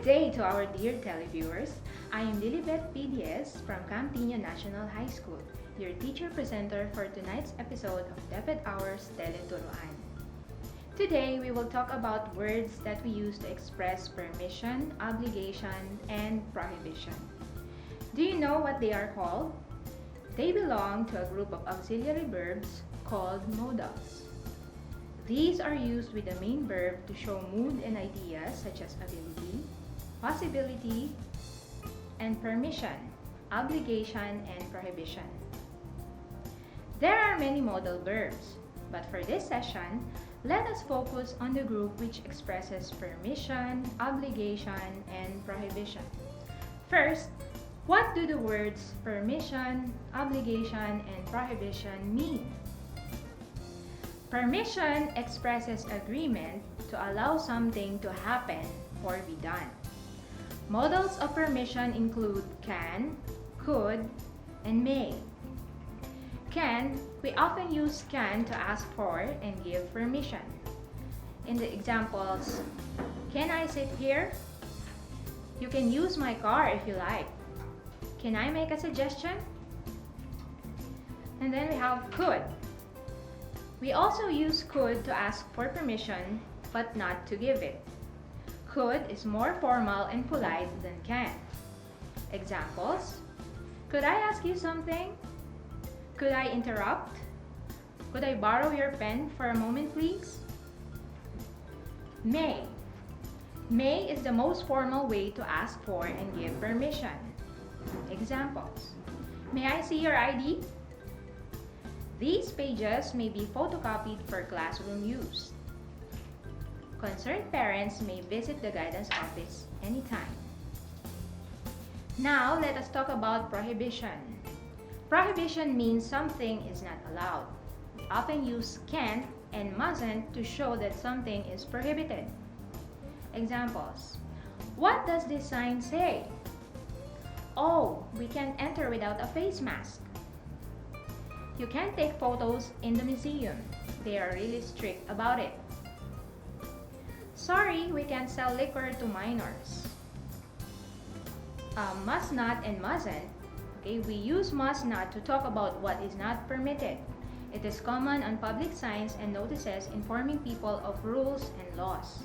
day to our dear televiewers. I am Lilibet PDS from Campiño National High School, your teacher presenter for tonight's episode of Debit Hours Teleturuan. Today, we will talk about words that we use to express permission, obligation, and prohibition. Do you know what they are called? They belong to a group of auxiliary verbs called modals. These are used with the main verb to show mood and ideas such as ability, possibility, and permission, obligation, and prohibition. There are many modal verbs, but for this session, let us focus on the group which expresses permission, obligation, and prohibition. First, what do the words permission, obligation, and prohibition mean? Permission expresses agreement to allow something to happen or be done. Modals of permission include can, could, and may. Can, we often use can to ask for and give permission. In the examples, can I sit here? You can use my car if you like. Can I make a suggestion? And then we have could. We also use could to ask for permission, but not to give it. Could is more formal and polite than can. Examples: could I ask you something? Could I interrupt? Could I borrow your pen for a moment, please? May. May is the most formal way to ask for and give permission. Examples: may I see your ID? These pages may be photocopied for classroom use. Concerned parents may visit the guidance office anytime. Now, let us talk about prohibition. Prohibition means something is not allowed. We often use can't and mustn't to show that something is prohibited. Examples: what does this sign say? Oh, we can't enter without a face mask. You can't take photos in the museum. They are really strict about it. Sorry, we can't sell liquor to minors. Must not and mustn't. Okay, we use must not to talk about what is not permitted. It is common on public signs and notices informing people of rules and laws.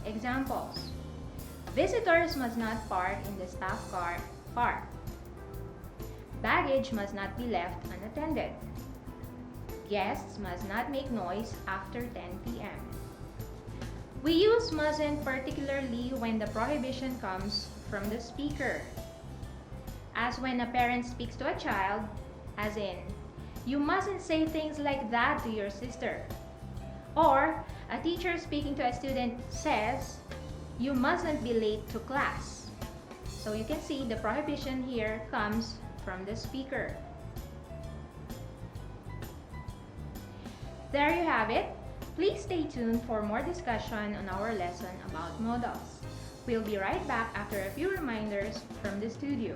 Examples: visitors must not park in the staff car park. Baggage must not be left unattended. Guests must not make noise after 10 p.m. We use mustn't particularly when the prohibition comes from the speaker, as when a parent speaks to a child, as in, you mustn't say things like that to your sister. Or a teacher speaking to a student says, you mustn't be late to class. So you can see the prohibition here comes from the speaker. There you have it. Please stay tuned for more discussion on our lesson about modals. We'll be right back after a few reminders from the studio.